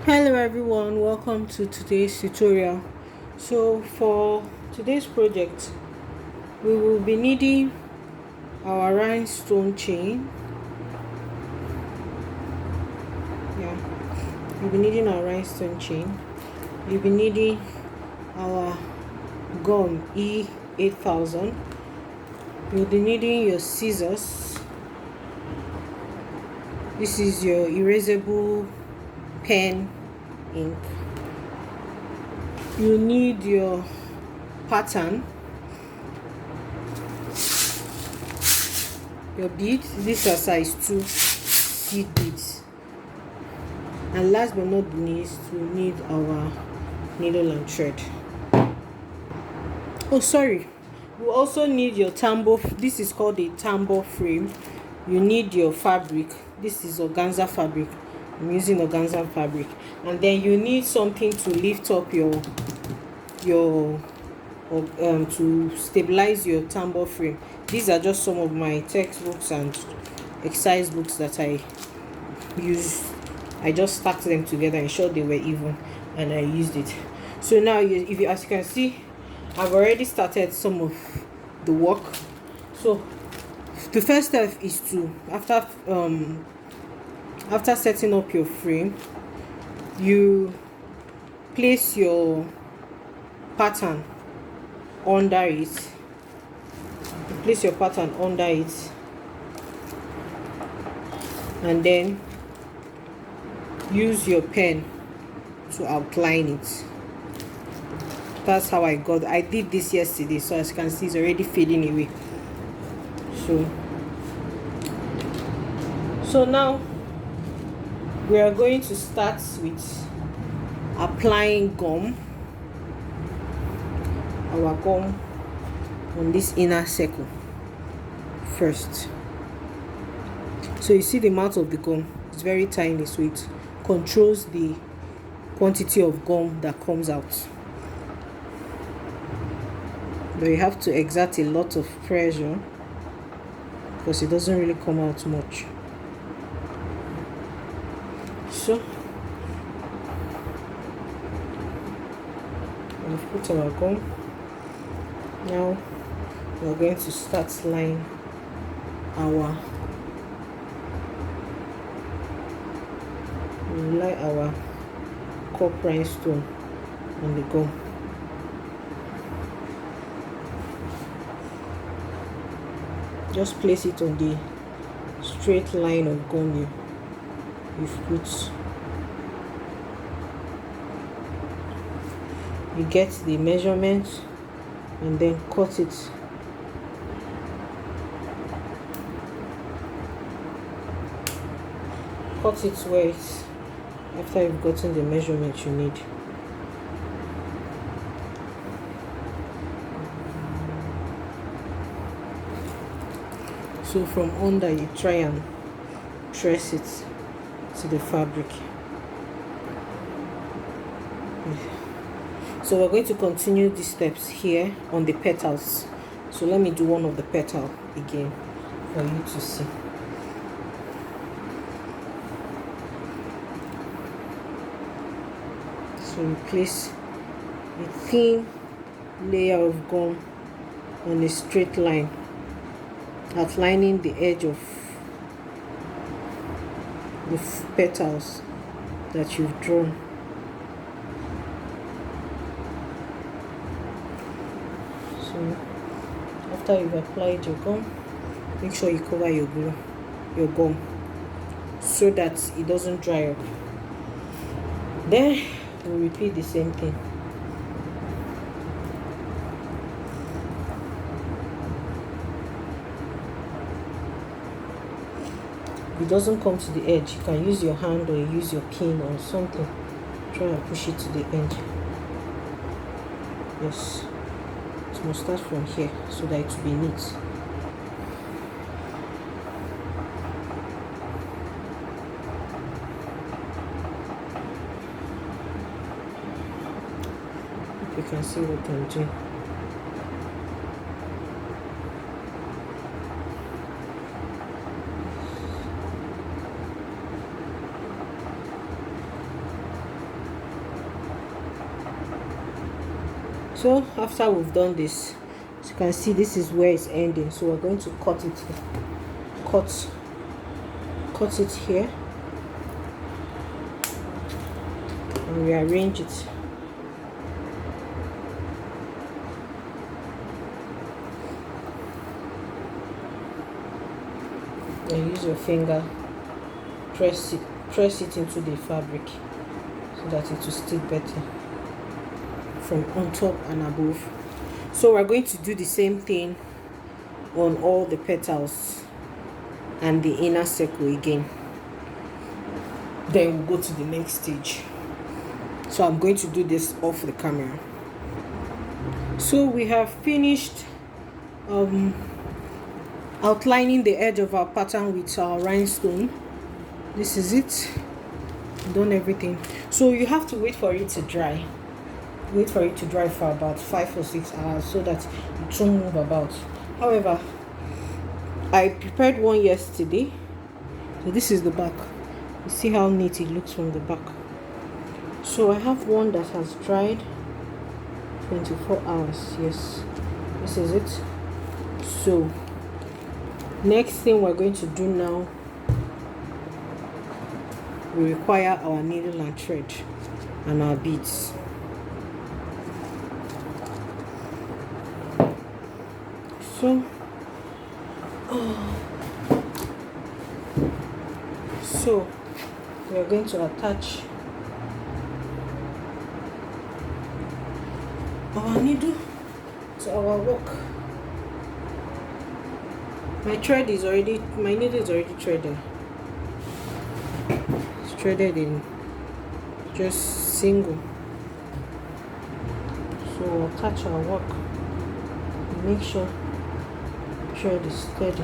Hello everyone, welcome to today's tutorial. So for today's project we will be needing our rhinestone chain. You'll be needing our rhinestone chain. You'll be needing our gum E8000. You'll be needing your scissors. This is your erasable pen ink. You need your pattern, your beads. These are size 2 seed beads, and last but not least we need our needle and thread. We also need your tambour. This is called a tambour frame. You need your fabric. This is organza fabric. I'm using organza fabric. And then you need something to lift up your to stabilize your tambour frame. These are just some of my textbooks and exercise books that I used. I just stacked them together, ensured they were even, and I used it. So now as you can see, I've already started some of the work. So the first step is to, after setting up your frame, you place your pattern under it. And then use your pen to outline it. That's how I did this yesterday, so as you can see it's already fading away. So now we are going to start with applying our gum on this inner circle first. So you see the mouth of the gum, it's very tiny, so it controls the quantity of gum that comes out. But you have to exert a lot of pressure because it doesn't really come out much. So we've put our gum. Now we're going to start line our cup rhinestone on the gum. Just place it on the straight line of gum you've put. You get the measurement and then cut it. Cut it where it's, after you've gotten the measurement you need. So from under you try and press it to the fabric. So we're going to continue these steps here on the petals. So let me do one of the petal again for you to see. So we place a thin layer of gum on a straight line, outlining the edge of the petals that you've drawn. So after you've applied your gum, make sure you cover your gum so that it doesn't dry up. Then we'll repeat the same thing. If it doesn't come to the edge, you can use your hand or use your pin or something. Try and push it to the edge. Yes, it must start from here so that it will be neat. You can see what I'm doing. So after we've done this, as you can see, this is where it's ending, so we're going to cut it here and rearrange it. And use your finger, press it into the fabric so that it will stick better from on top and above. So we're going to do the same thing on all the petals and the inner circle again. Then we'll go to the next stage. So I'm going to do this off the camera. So we have finished outlining the edge of our pattern with our rhinestone. This is it. I've done everything. So you have to wait for it to dry. Wait for it to dry for about 5 or 6 hours so that it won't move about. However, I prepared one yesterday. So this is the back. You see how neat it looks from the back. So I have one that has dried 24 hours. Yes, this is it. So next thing we're going to do now, we require our needle and thread and our beads. So we are going to attach our needle to our work. My needle is already threaded. It's threaded in just single. So we'll attach our work and make sure thread is steady.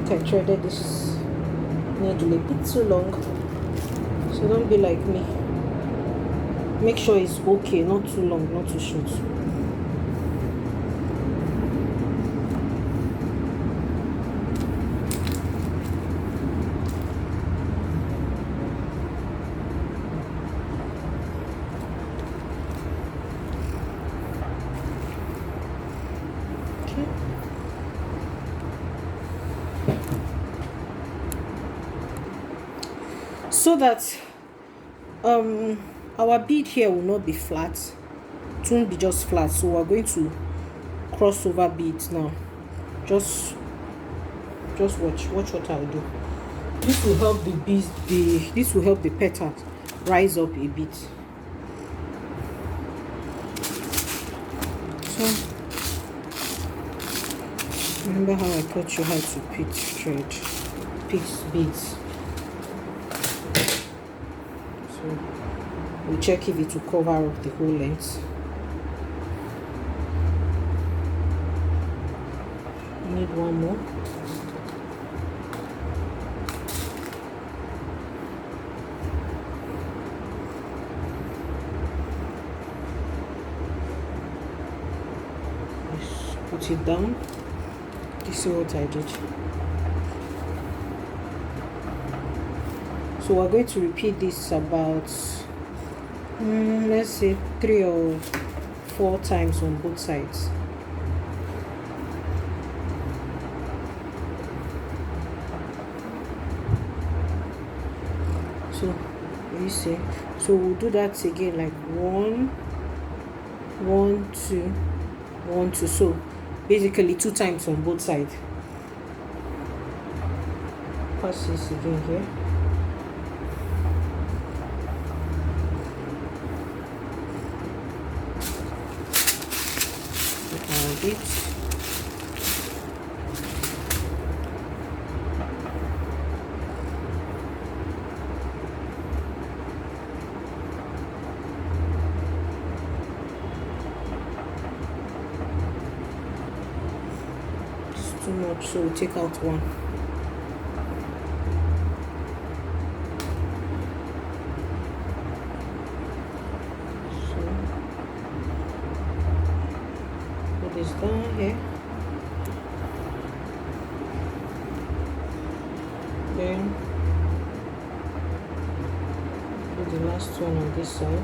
I threaded this needle a bit too long, so don't be like me. Make sure it's okay, not too long, not too short. So that our bead here will not be flat, it won't be just flat. So we're going to cross over beads now. Just watch what I'll do. This will help the beads, this will help the petals rise up a bit. So remember how I taught you how to pick beads. We'll check if it will cover up the whole length. We need one more. Just put it down. This is what I did. So we're going to repeat this about let's say 3 or 4 times on both sides. So you see, so we'll do that again, like 1 1 2 1 2. So basically 2 times on both sides. Pass this again here. It's too much, so we'll take out one. So down here. Then do the last one on this side.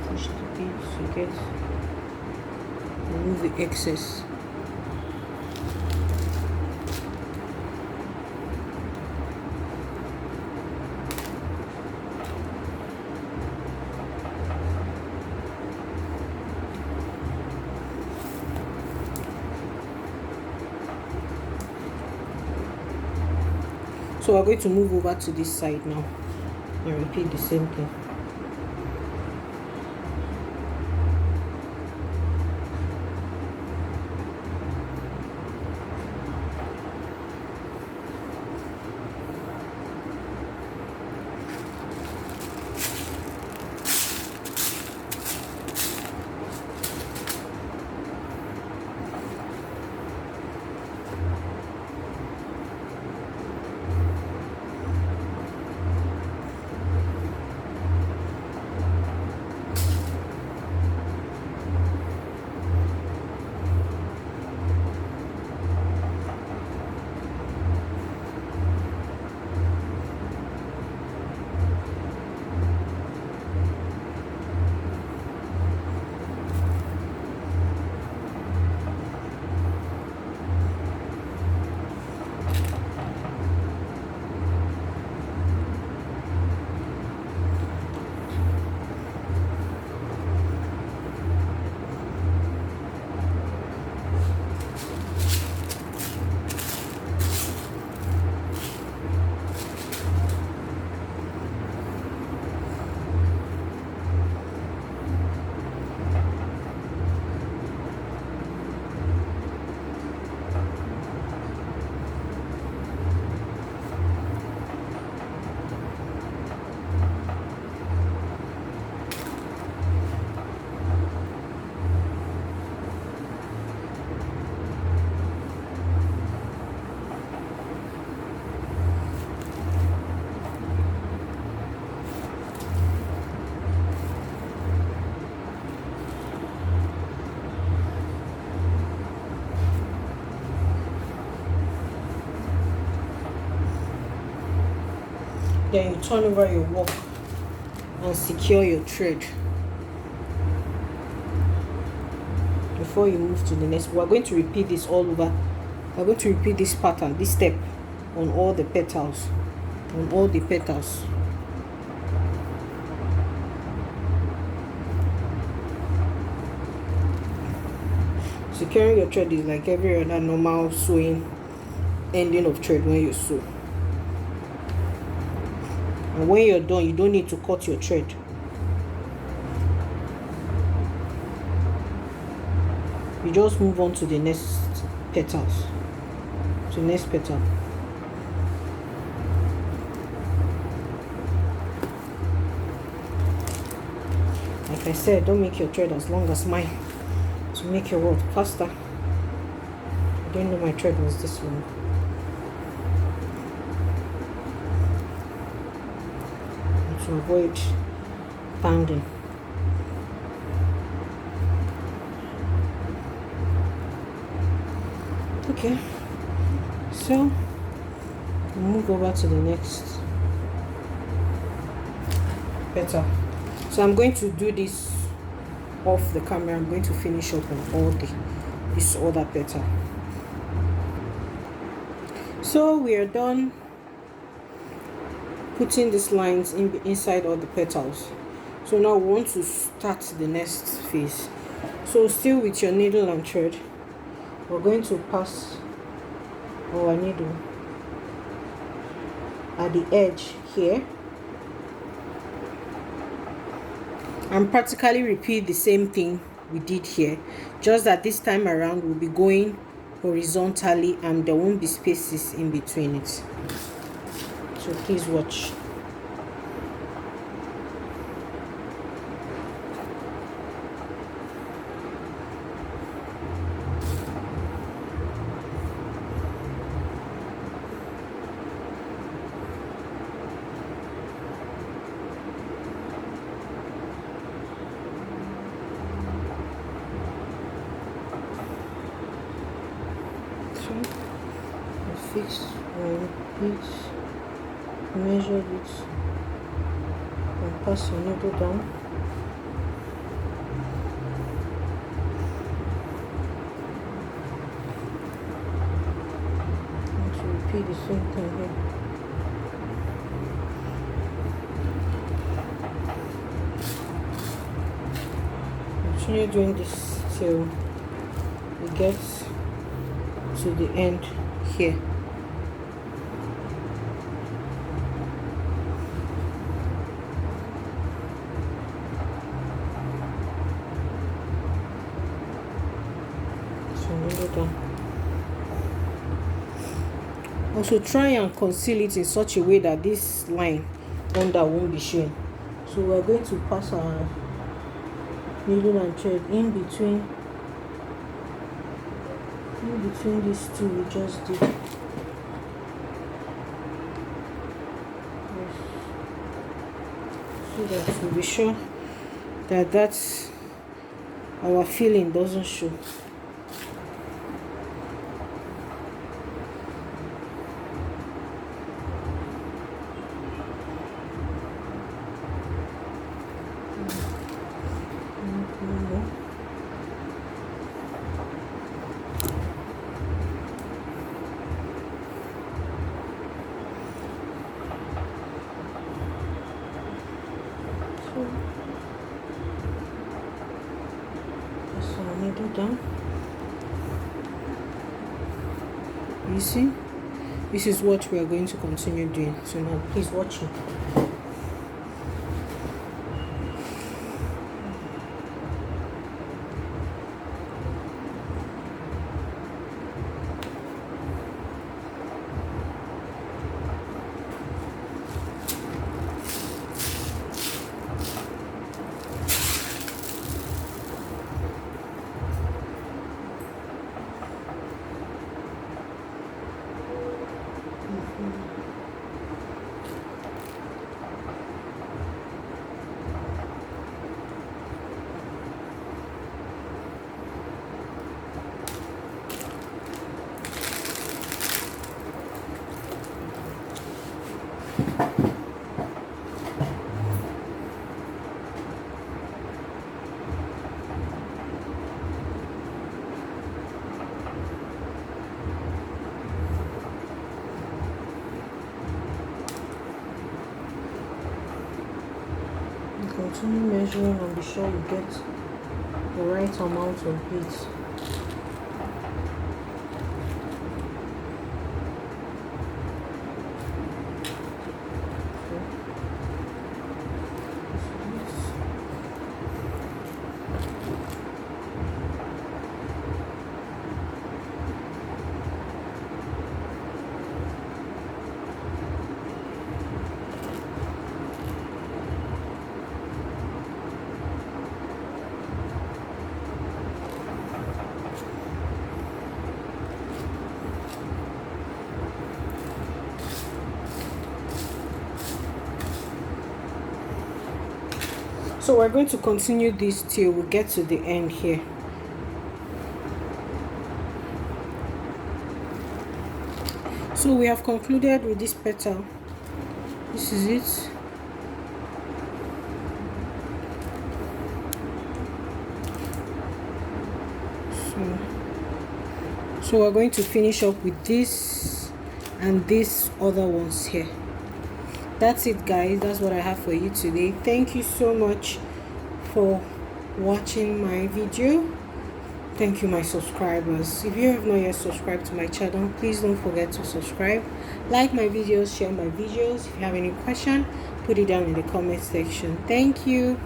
Push the beads to get, remove the excess. So we're going to move over to this side now and repeat the same thing. Then you turn over your work and secure your thread before you move to the next. We're going to repeat this all over. We're going to repeat this pattern, this step, on all the petals, on all the petals. Securing your thread is like every other normal sewing ending of thread when you sew. And when you're done, you don't need to cut your thread. You just move on to the next petals, to the next petal. Like I said, don't make your thread as long as mine to make your work faster. I didn't know my thread was this long. To avoid pounding. Okay, so we'll move over to the next petal. So I'm going to do this off the camera. I'm going to finish up on all this other petal. So we are done putting these lines inside all the petals. So now we want to start the next phase. So still with your needle and thread, we're going to pass our needle at the edge here and practically repeat the same thing we did here, just that this time around we'll be going horizontally and there won't be spaces in between it. So please watch. I fixed my bead, measured it, and pass your needle down. And to repeat the same thing here. Continue doing this till we get to the end here. Also try and conceal it in such a way that this line under won't be shown. So we're going to pass our needle and thread in between these two we just did. So that we'll be sure that that's our filling doesn't show. Down. You see, this is what we are going to continue doing. So now please watch it. Continue measuring and be sure you get the right amount of beads. So we're going to continue this till we get to the end here. So we have concluded with this petal. This is it. So we're going to finish up with this and these other ones here. That's it, guys. That's what I have for you today. Thank you so much for watching my video. Thank you, my subscribers. If you have not yet subscribed to my channel, please don't forget to subscribe, like my videos, share my videos. If you have any question, put it down in the comment section. Thank you.